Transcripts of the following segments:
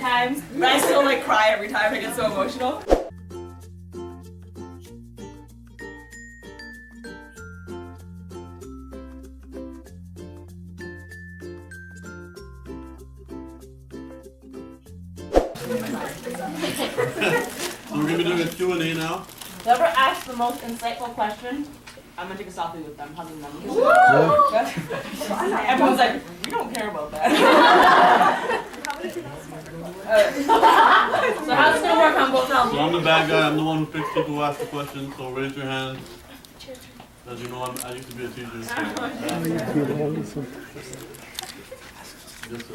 times, but I still like cry every time I get so emotional. So we're going to be doing a Q&A now. Whoever asks the most insightful question, I'm gonna take a selfie with them, hugging them. Everyone's like, we don't care about that. So how's this gonna work on both of So I'm the bad guy, I'm the one who picks people who ask the questions, so raise your hand. As you know, I used to be a teacher.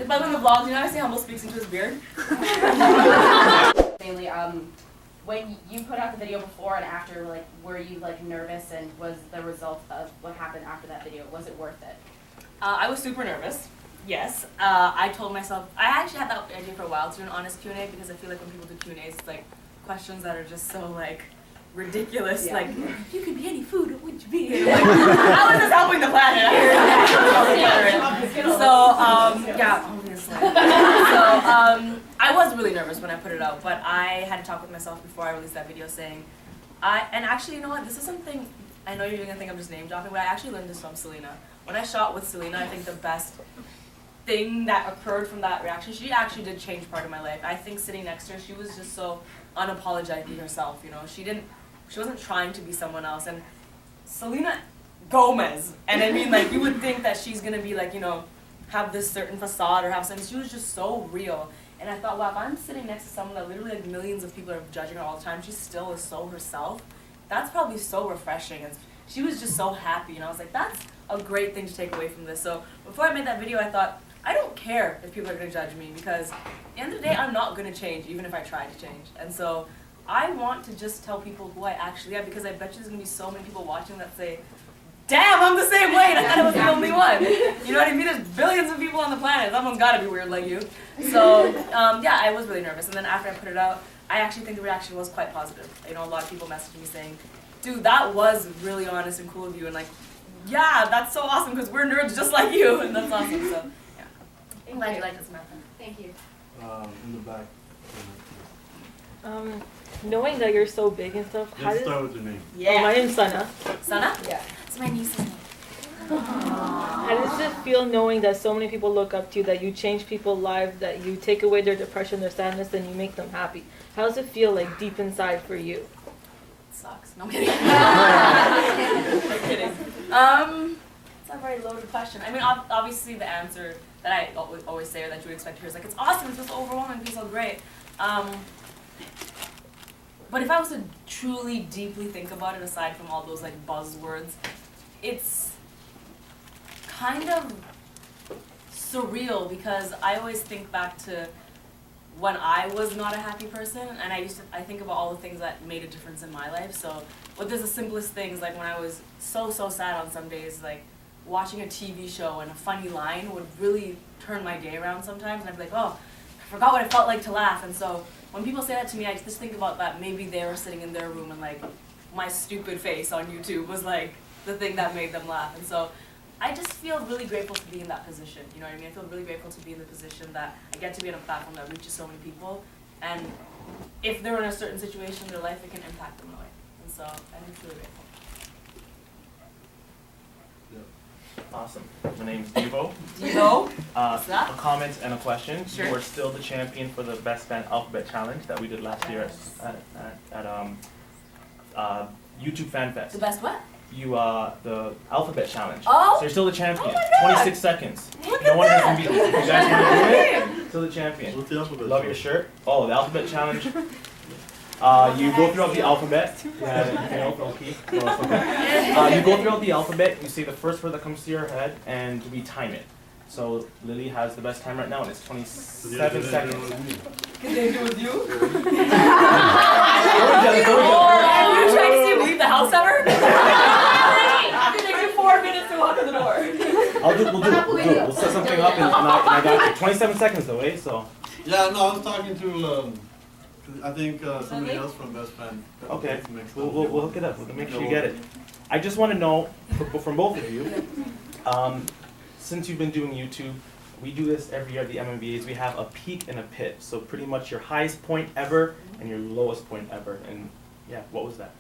But in the vlogs, you know how I say Humble speaks into his beard? Bailey, when you put out the video before and after, like, were you like nervous, and was the result of what happened after that video, was it worth it? I was super nervous. Yes. I told myself, I actually had that idea for a while to do an honest Q&A, because I feel like when people do Q&As, it's like questions that are just so like ridiculous. Yeah. Like, if you could be any food, what would you be? And I'm like, how is this helping the planet? Yeah, obviously. So I was really nervous when I put it out, but I had to talk with myself before I released that video saying, and actually, you know what, this is something, I know you're gonna think I'm just name dropping, but I actually learned this from Selena. When I shot with Selena, I think the best thing that occurred from that reaction, she actually did change part of my life. I think sitting next to her, she was just so unapologetically herself, you know. She wasn't trying to be someone else. And Selena Gomez, and I mean, like, you would think that she's gonna be like, you know, have this certain facade or have something. She was just so real. And I thought, wow, if I'm sitting next to someone that literally like millions of people are judging her all the time, she still is so herself, that's probably so refreshing. And she was just so happy, and I was like, that's a great thing to take away from this. So before I made that video, I thought, I don't care if people are gonna judge me, because at the end of the day, I'm not gonna change, even if I try to change. And so I want to just tell people who I actually am, because I bet you there's gonna be so many people watching that say, damn, I'm the same way, and I thought I was the only one. You know what I mean? There's billions of people on the planet. Someone's gotta be weird like you. So, yeah, I was really nervous. And then after I put it out, I actually think the reaction was quite positive. You know, a lot of people messaged me saying, dude, that was really honest and cool of you. And like, yeah, that's so awesome, because we're nerds just like you. And that's awesome, so, yeah. I'm glad you like this, Samantha. Thank you. In the back. Knowing that you're so big and stuff, how Let's does... start with your name. Yeah. Oh, my name's Sana. Sana? Yeah. It's my niece's name. How does it feel knowing that so many people look up to you, that you change people's lives, that you take away their depression, their sadness, and you make them happy? How does it feel like deep inside for you? It sucks. No, I'm kidding. I'm kidding. It's a very loaded question. I mean, obviously the answer that I always say, or that you would expect to hear, is like, it's awesome, it feels so overwhelming, it feels so great. But if I was to truly, deeply think about it, aside from all those like buzzwords, it's kind of surreal, because I always think back to when I was not a happy person, and I think about all the things that made a difference in my life. So, what there's the simplest things, like when I was so sad on some days, like watching a TV show and a funny line would really turn my day around sometimes, and I'd be like, oh, I forgot what it felt like to laugh. And so when people say that to me, I just think about that maybe they were sitting in their room and like my stupid face on YouTube was like the thing that made them laugh. And so I just feel really grateful to be in that position. You know what I mean? I feel really grateful to be in the position that I get to be on a platform that reaches so many people. And if they're in a certain situation in their life, it can impact them in a way. And so I'm just really grateful. Awesome. My name's Devo. Devo? A comment and a question. Sure. You are still the champion for the Best Band Alphabet Challenge that we did last year at YouTube Fan Fest. The best what? The Alphabet Challenge. Oh! So you're still the champion. Oh my God. 26 seconds. Look No at one that. has beaten you. You guys want to do it? Still the champion. What's the alphabet? Love your shirt. Oh, the Alphabet Challenge. You go throughout the alphabet. Yeah, you know, okay. No, it's okay. You go throughout the alphabet, you say the first word that comes to your head, and we time it. So Lily has the best time right now, and it's 27 seconds. Can they do it with you? Or Have you tried to see him leave the house ever? It takes you 4 minutes to walk in the door. we'll do it. We'll set something up, and I got you. 27 seconds though, eh? So. Yeah, no, I was talking to, I think somebody else from Best Fan. Okay, we'll hook it up. We'll make sure you get it. I just want to know, from both of you, since you've been doing YouTube, we do this every year at the MMVAs. We have a peak and a pit. So pretty much your highest point ever and your lowest point ever. And yeah, what was that?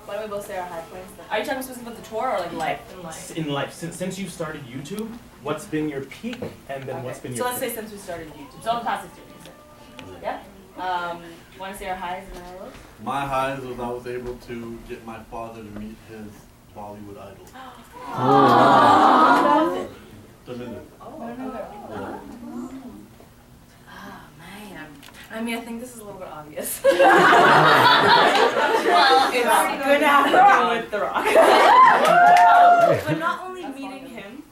Why don't we both say our high points? Are you talking specifically about the tour or like life? In life. In life, since you started YouTube, what's been your peak and then what's been your So let's pit? say since we started YouTube. So the past 6 years. Yeah? Want to say our highs and our lows? My highs was I was able to get my father to meet his Bollywood idol. Domingo. Oh, man. I mean, I think this is a little bit obvious. Well, it's good to have to do with The Rock. But not only meeting him,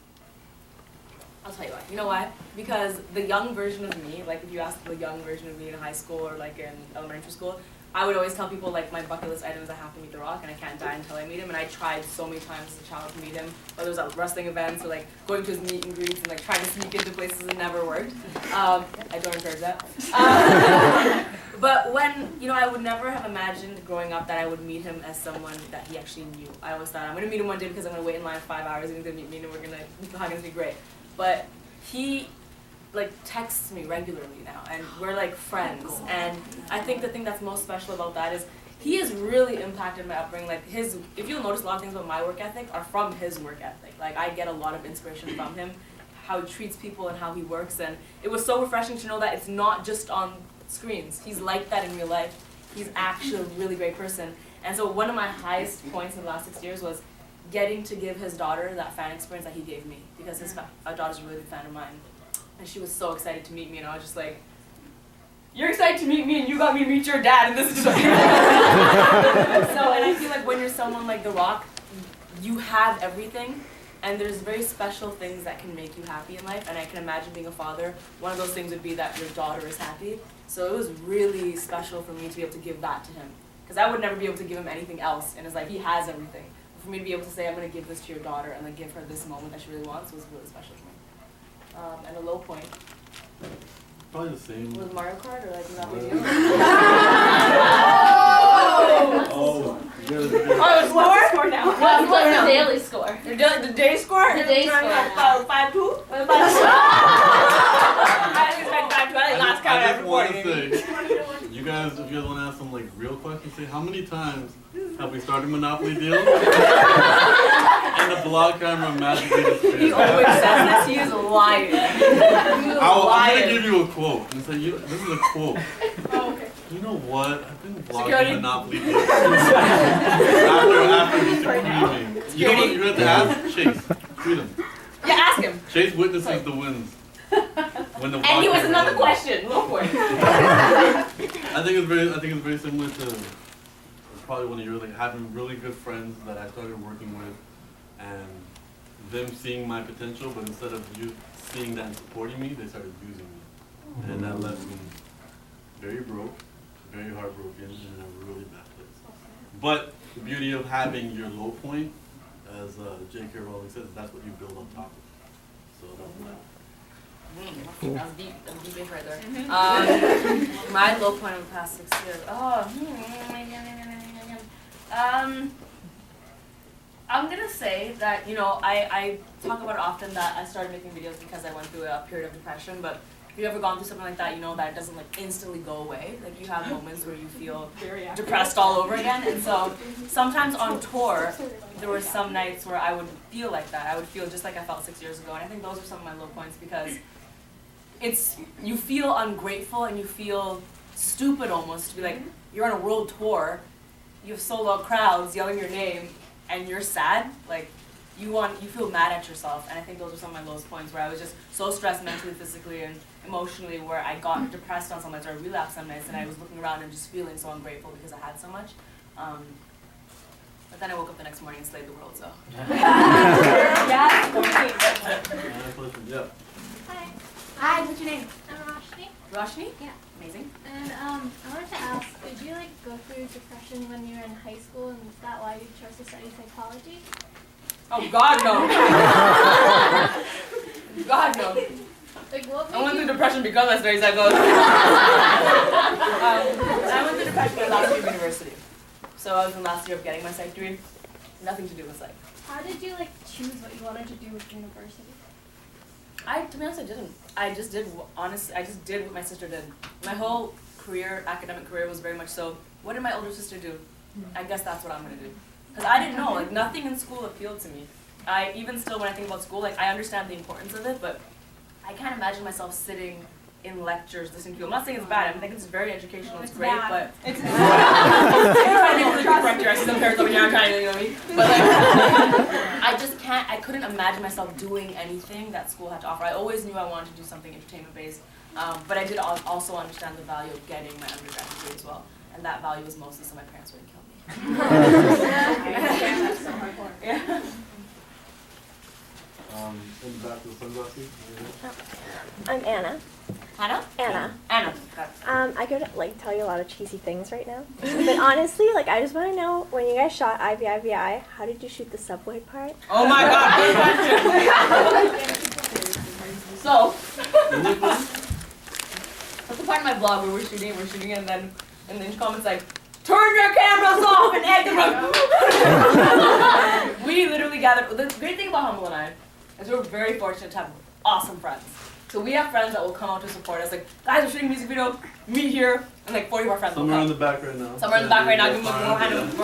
I'll tell you why. You know why? Because the young version of me, like if you ask the young version of me in high school or like in elementary school, I would always tell people like my bucket list items I have to meet The Rock and I can't die until I meet him, and I tried so many times as a child to meet him, whether it was at wrestling events or like going to his meet and greets and like trying to sneak into places and never worked. I don't encourage that. But when, you know, I would never have imagined growing up that I would meet him as someone that he actually knew. I always thought I'm going to meet him one day because I'm going to wait in line 5 hours and he's going to meet me and we're going to, hug and be great. But he like texts me regularly now and we're like friends, and I think the thing that's most special about that is he has really impacted my upbringing. Like his, if you'll notice, a lot of things about my work ethic are from his work ethic. Like I get a lot of inspiration from him, how he treats people and how he works, and it was so refreshing to know that it's not just on screens. He's like that in real life. He's actually a really great person. And so one of my highest points in the last 6 years was getting to give his daughter that fan experience that he gave me, because his daughter's a really big fan of mine. And she was so excited to meet me, and I was just like, you're excited to meet me and you got me to meet your dad, and this is just So, and I feel like when you're someone like The Rock, you have everything, and there's very special things that can make you happy in life, and I can imagine being a father, one of those things would be that your daughter is happy. So it was really special for me to be able to give that to him, because I would never be able to give him anything else, and it's like, he has everything. For me to be able to say, I'm going to give this to your daughter, and like give her this moment that she really wants, was really special to me. And a low point. Probably the same. Was Mario Kart or like not video? Oh, yeah, Oh, it's lower score now. What's the daily score? The day score? The day score. 5-2? I think it's like 5-2. I think last count I after just want 40. to say, you guys, if you guys want to ask some like real questions, say how many times have we started Monopoly deals and the blog camera magically disappears? He always says this. He is lying. I'm gonna give you a quote and say, this is a quote. Oh, okay. You know what? I've been vlogging Security. Monopoly deals after he's screaming. You know what? You have to ask Chase. Tweet him. Yeah, ask him. Chase witnesses the wins. When the And he was blog another camera question. Low point. I think it's very similar to probably one of your like having really good friends that I started working with, and them seeing my potential, but instead of you seeing that and supporting me, they started using me, and that left me very broke, very heartbroken, and in a really bad place. But the beauty of having your low point, as J.K. Rowling says, that's what you build on top of. So that's that. That was deep. That was deep right there. My low point of the past 6 years. I'm gonna say that, you know, I talk about it often that I started making videos because I went through a period of depression, but if you've ever gone through something like that, you know that it doesn't like instantly go away. Like you have moments where you feel depressed all over again, and so sometimes on tour, there were some nights where I would feel like that. I would feel just like I felt 6 years ago, and I think those are some of my low points because you feel ungrateful and you feel stupid almost to be like, you're on a world tour, you have sold out crowds yelling your name, and you're sad. Like you feel mad at yourself, and I think those are some of my lowest points where I was just so stressed mentally, physically, and emotionally, where I got depressed on some nights or I relapsed some nights, and I was looking around and just feeling so ungrateful because I had so much. But then I woke up the next morning and slayed the world, so. Yeah. Hi, Hi, what's your name? I'm Roshni. Roshni? Yeah. Amazing. And I wanted to ask, did you like go through depression when you were in high school, and is that why you chose to study psychology? Oh God, no. God, no. Like what made I went you through depression because I studied psychology. I went through depression my last year of university. So I was in last year of getting my psych degree. Nothing to do with psych. How did you like choose what you wanted to do with university? To be honest, I didn't. I just did what my sister did. My whole career, academic career, was very much so, what did my older sister do? I guess that's what I'm gonna do. Because I didn't know, like nothing in school appealed to me. Even still when I think about school, like I understand the importance of it, but I can't imagine myself sitting in lectures listening to people. I'm not saying it's bad, I think it's very educational, it's great, but it's correct your some parents over here are trying to, you know what I mean? But like I couldn't imagine myself doing anything that school had to offer. I always knew I wanted to do something entertainment based, but I did also understand the value of getting my undergraduate degree as well. And that value was mostly so my parents wouldn't kill me. Yeah. In the back of the sunglasses. I'm Anna. Hannah? Anna. Anna. I could like tell you a lot of cheesy things right now, but honestly, like I just want to know when you guys shot IVIVI, how did you shoot the subway part? Oh my God! Good question. So that's the part of my vlog where we're shooting, and then in the comments like, turn your cameras off and egg the room. We literally gathered. The great thing about Humble and I is we're very fortunate to have awesome friends. So we have friends that will come out to support us. Like, guys, we're shooting a music video, meet here, and like 40 of our friends will come. Somewhere in the back right now. Somewhere in the back right now. Give them a hand of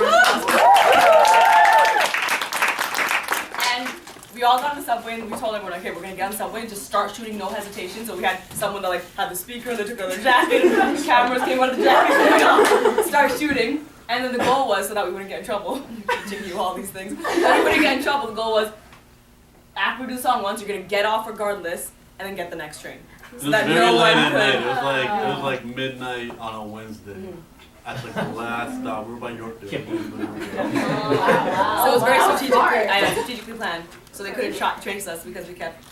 And we all got on the subway and we told everyone, okay, we're gonna get on the subway and just start shooting, no hesitation. So we had someone that like had the speaker, they took out their jacket, and the cameras came out of the jackets, and we start shooting. And then the goal was so that we wouldn't get in trouble. Teaching you all these things. So we wouldn't get in trouble. The goal was after we do the song once, you're gonna get off regardless, and then get the next train. So that no one could. It was like midnight on a Wednesday. At like the last stop, we were by Yorkdale. So it was very strategically planned. So they couldn't trace us because we kept.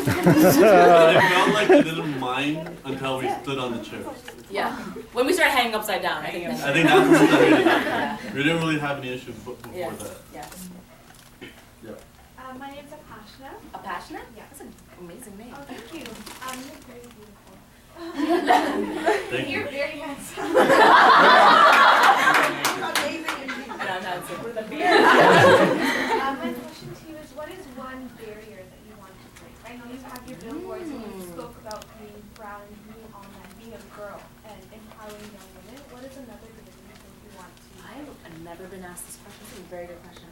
But it felt like they didn't mind until we stood on the chair. Yeah. When we started hanging upside down, I think that's when we started. We didn't really have any issues before that. Yeah. My name's Apashna. Apashna? Yeah. That's an amazing name. Oh, thank you. You're very beautiful. Thank you. You're very handsome. And I'm handsome. My question to you is, what is one barrier that you want to break? I know you have your billboards and you spoke about being proud and being on that, being a girl and empowering young women. What is another barrier that you want to I've never been asked this question. This is a very good question.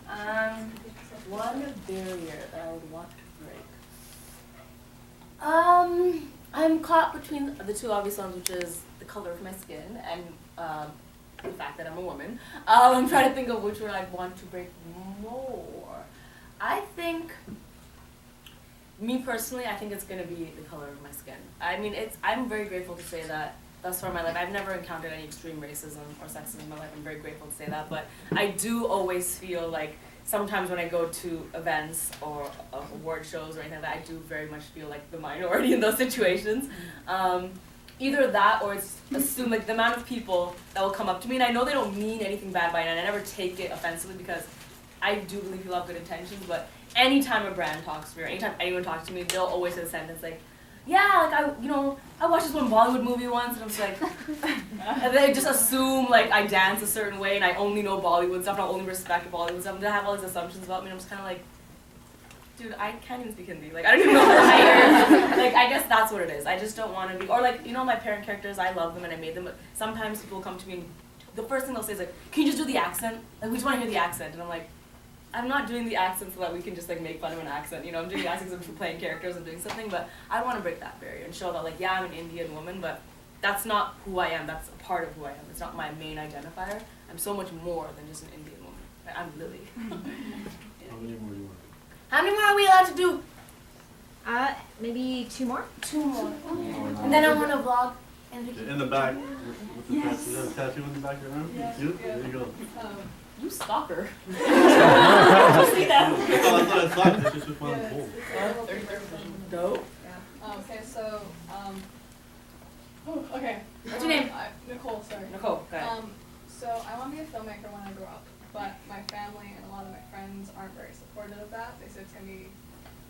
One barrier that I would want to break. I'm caught between the two obvious ones, which is the color of my skin and the fact that I'm a woman. I'm trying to think of which one I'd want to break more. I think, me personally, I think it's going to be the color of my skin. I mean, I'm very grateful to say that thus far in my life, I've never encountered any extreme racism or sexism in my life. I'm very grateful to say that, but I do always feel like sometimes when I go to events or award shows or anything like that, I do very much feel like the minority in those situations. Either that or it's assumed, like the amount of people that will come up to me, and I know they don't mean anything bad by it, and I never take it offensively because I do believe people have good intentions, but anytime a brand talks to me or anytime anyone talks to me, they'll always say the sentence like, yeah, like I watched this one Bollywood movie once, and I'm just like, and they just assume like I dance a certain way and I only know Bollywood stuff and I only respect Bollywood stuff, and they have all these assumptions about me, and I'm just kind of like, dude, I can't even speak Hindi. Like I don't even know what I am. Like I guess that's what it is. I just don't want to be, or like my parent characters, I love them and I made them, but sometimes people come to me and the first thing they'll say is like, can you just do the accent? Like we just want to hear the accent, and I'm like, I'm not doing the accent so that we can just like make fun of an accent, I'm doing the accents of playing characters and doing something, but I want to break that barrier and show that like, yeah, I'm an Indian woman, but that's not who I am, that's a part of who I am, it's not my main identifier. I'm so much more than just an Indian woman. I'm Lily. How many more do you want? How many more are we allowed to do? Maybe 2 more. 2 more. And then I want to vlog. In the back, with the tattoo. Is there a tattoo in the back of your arm? Yeah. You? There you go. You stalker. I thought I saw it. It's just one pull. Dope. Okay, so, okay. What's your name? Nicole, sorry. Nicole, go ahead. So I want to be a filmmaker when I grow up, but my family and a lot of my friends aren't very supportive of that. They said it's going to be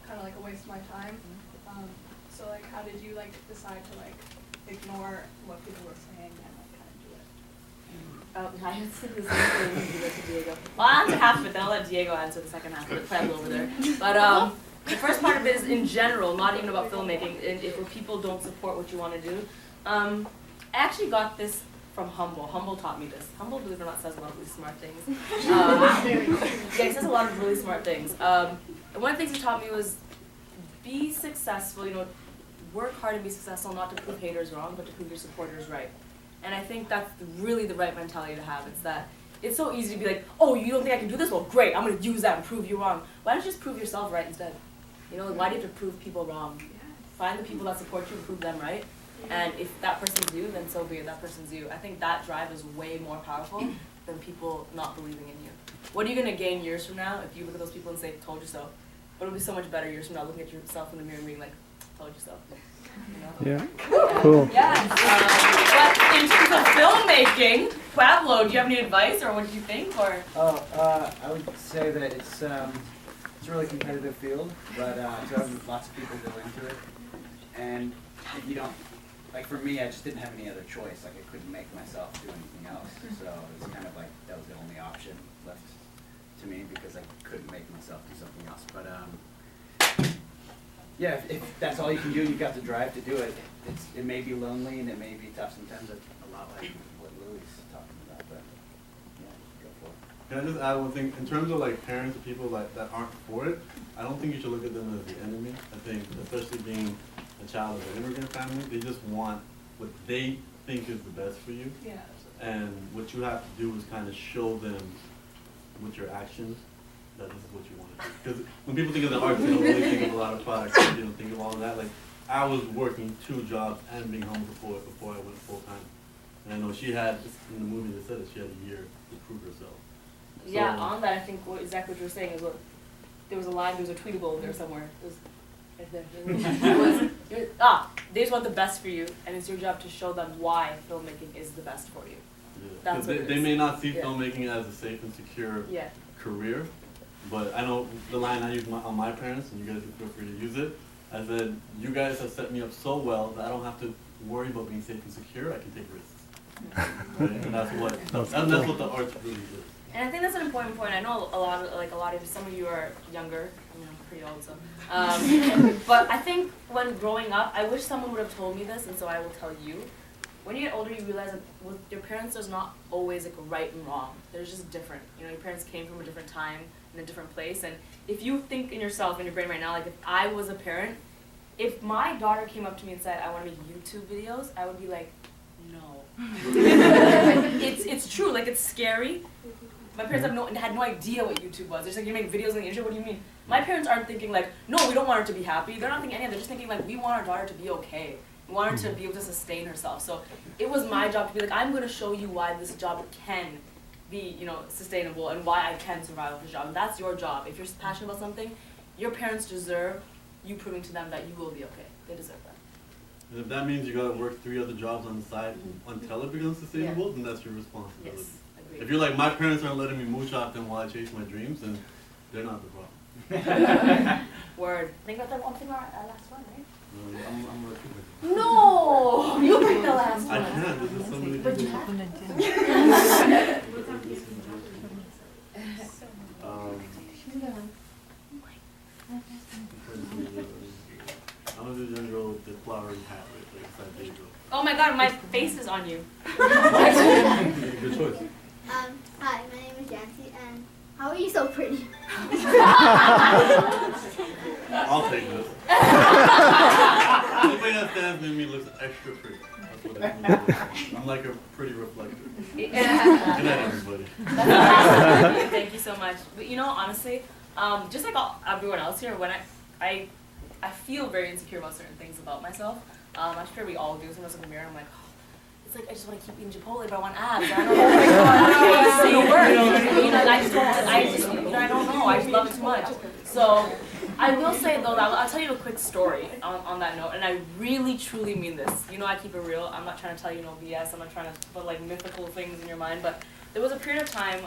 kind of like a waste of my time. So like, how did you like decide to like ignore what people were saying and like kind of do it? I answered the same thing to Diego. Well, I'll answer half of it, then I'll let Diego answer the second half of it, Pueblo over there. But the first part of it is in general, not even about filmmaking, and if people don't support what you want to do. I actually got this from Humble. Humble taught me this. Humble, believe it or not, says a lot of really smart things. Yeah, he says a lot of really smart things. One of the things he taught me was be successful, work hard and be successful, not to prove haters wrong, but to prove your supporters right. And I think that's really the right mentality to have. It's that it's so easy to be like, oh, you don't think I can do this? Well, great, I'm going to use that and prove you wrong. Why don't you just prove yourself right instead? Why do you have to prove people wrong? Find the people that support you and prove them right. And if that person's you, then so be it, that person's you. I think that drive is way more powerful than people not believing in you. What are you going to gain years from now if you look at those people and say, told you so? But it'll be so much better years from now looking at yourself in the mirror and being like, told you so. Yeah. Cool. Yes. But in terms of filmmaking, Pablo, do you have any advice or what do you think? Or I would say that it's a really competitive field, but so lots of people go into it. And if you don't, like for me, I just didn't have any other choice. Like I couldn't make myself do anything else. So it was kind of like that was the only option left to me because I couldn't make myself do something else. But yeah, if that's all you can do, you've got the drive to do it. It may be lonely and it may be tough sometimes. A lot like what Lily's talking about, but yeah, go for it. Can I just add one thing? In terms of like parents or people that aren't for it, I don't think you should look at them as the enemy. I think, especially being a child of an immigrant family, they just want what they think is the best for you. yeah. And what you have to do is kind of show them with your actions that this is what you want to do. Because when people think of the arts, they don't really think of a lot of products. They don't think of all of that. Like, I was working 2 jobs and being home before I went full time. And I know she had, in the movie they said that she had a year to prove herself. Yeah, So, on that, I think exactly what you were saying is, look, there was a line, there was a tweetable there somewhere. It was right there. They just want the best for you, and it's your job to show them why filmmaking is the best for you. yeah. That's 'Cause what it they is. may not see Yeah. filmmaking as a safe and secure Yeah. career, but I know the line I use on my parents, and you guys can feel free to use it. I said, you guys have set me up so well that I don't have to worry about being safe and secure. I can take risks. Right? And that's what the arts really is. And I think that's an important point. I know a lot of some of you are younger. I mean, I'm pretty old, so. But I think when growing up, I wish someone would have told me this, and so I will tell you. When you get older, you realize that with your parents, there's not always like right and wrong. They're just different. Your parents came from a different time in a different place, and if you think in yourself, in your brain right now, like if I was a parent, if my daughter came up to me and said, I want to make YouTube videos, I would be like, no. It's true, like it's scary. My parents had no idea what YouTube was. They're just like, you make videos on the internet, what do you mean? My parents aren't thinking like, no, we don't want her to be happy. They're not thinking any of that. They're just thinking like, we want our daughter to be okay. We want her to be able to sustain herself. So it was my job to be like, I'm going to show you why this job can be, sustainable and why I can survive with this job. And that's your job. If you're passionate about something, your parents deserve you proving to them that you will be okay. They deserve that. And if that means you gotta work 3 other jobs on the side until it becomes sustainable, then that's your responsibility. Yes, agreed. If you're like, my parents aren't letting me mooch off them while I chase my dreams, then they're not the problem. Word. Think about that one thing, our last one, right? I'm gonna keep it. No! You pick the last one. I can't, this is so many But you people. have I'm gonna do the young girl with the flowery hat, like inside Daisy. Oh my god, my face is on you. Good choice. Hi, my name is Jancy, and how are you so pretty? I'll take this. Anybody that stands near me looks extra pretty. That's what it means. I'm like a pretty reflector. Good night, everybody. Thank you so much. But honestly, just like everyone else here, when I feel very insecure about certain things about myself. I'm sure we all do. Sometimes in the mirror, I'm like, oh, it's like I just want to keep eating Chipotle, but I want abs. I don't know. I don't know. I just love it too much. So I will say though, that I'll tell you a quick story on that note, and I really truly mean this. I keep it real. I'm not trying to tell you no BS. I'm not trying to put like mythical things in your mind, but there was a period of time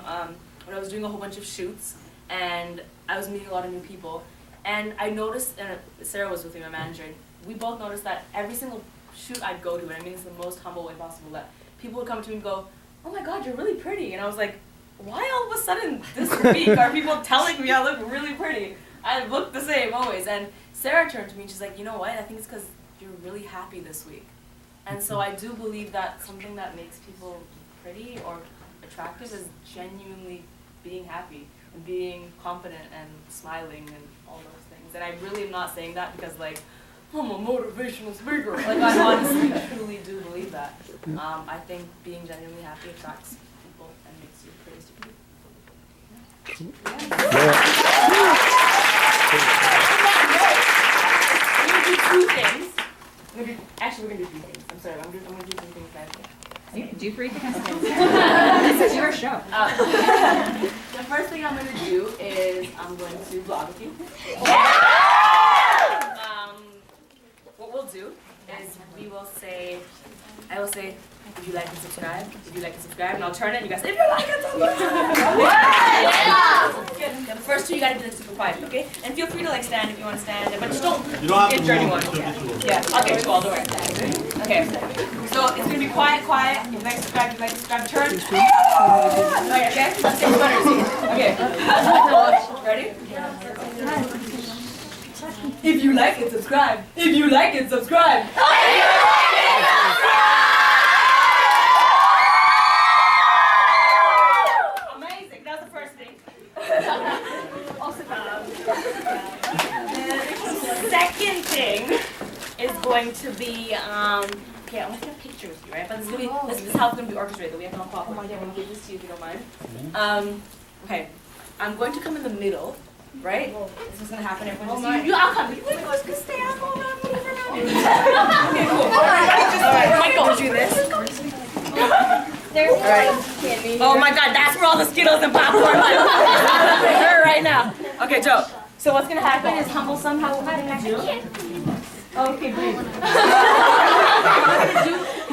when I was doing a whole bunch of shoots, and I was meeting a lot of new people. And I noticed, and Sarah was with me, my manager, and we both noticed that every single shoot I'd go to, and I mean this in the most humble way possible, that people would come to me and go, oh my god, you're really pretty. And I was like, why all of a sudden this week are people telling me I look really pretty? I look the same always. And Sarah turned to me and she's like, you know what? I think it's because you're really happy this week. And so I do believe that something that makes people pretty or attractive is genuinely being happy and being confident and smiling and all those things. And I really am not saying that because like, I'm a motivational speaker. Like I honestly, truly do believe that. I think being genuinely happy attracts people and makes you pretty stupid. We're gonna do two things. Actually, we're gonna do three things. I'm sorry, I'm gonna do three things guys. You can do 3 things. This is your show. The first thing I'm gonna do is I'm going to vlog with you. What we'll do is we will say, I will say, if you like and subscribe, if you like and subscribe, and I'll turn it and you guys say, if you like and subscribe. Yeah. The first two you gotta be like super quiet, okay? And feel free to like stand if you want to stand, but just don't injure anyone. Yeah, I'll get you all the way. Okay. So it's gonna be quiet, quiet. If you like to subscribe, turn. Okay, let's take sweaters. Okay. Ready? If you like it, subscribe. If you like it, subscribe. Amazing. That was the first thing. The second thing is going to be okay, I want to take a picture with you, right? But this is how it's gonna be orchestrated. We have no problem. I'm gonna give this to you if you don't mind. Okay, I'm going to come in the middle. Right? This is gonna happen. Everyone just I'll come. You guys can stay up. Hold on. Okay, cool. Alright, Michael, do this. Alright. Oh my God, that's where all the Skittles and popcorn are right now. Okay, Joe. So what's gonna happen is humble somehow. What we're gonna do? Okay, breathe.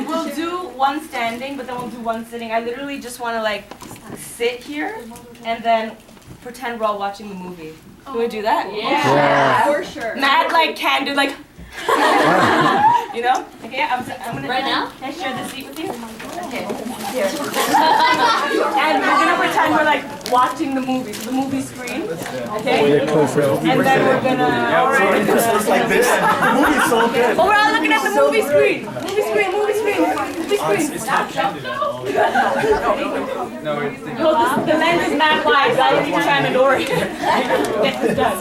We'll do one standing, but then we'll do one sitting. I literally just want to like sit here and then pretend we're all watching the movie. Can we do that? Yeah. For sure. Mad like can do like you know? Okay, I'm gonna right now? Can I share the seat with you? Okay. Here. And we're gonna pretend we're like watching the movie, the movie screen. Okay? And then we're gonna alright. Like this. The movie's so good. Oh, we're all looking at the movie screen. Movie screen. It's not counted at all. No, we're thinking. No, the lens is not wide, so I don't need to try and adore it. Get this done.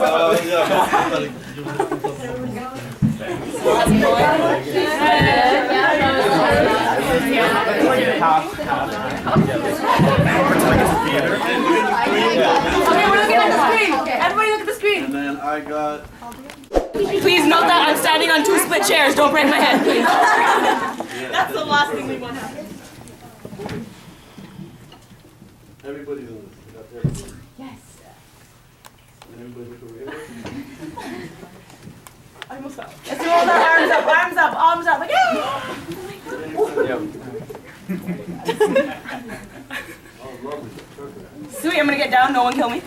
Okay, we're looking at the screen. Everybody look at the screen. And then I got. Please note that I'm standing on 2 split chairs. Don't break my head, please. That's the last thing we want to happen. Everybody's in this. I got everybody. Yes. And everybody look over here. I almost fell. Let's do all the arms up, like yay! Oh, lovely. Sweet, I'm gonna get down. No one kill me.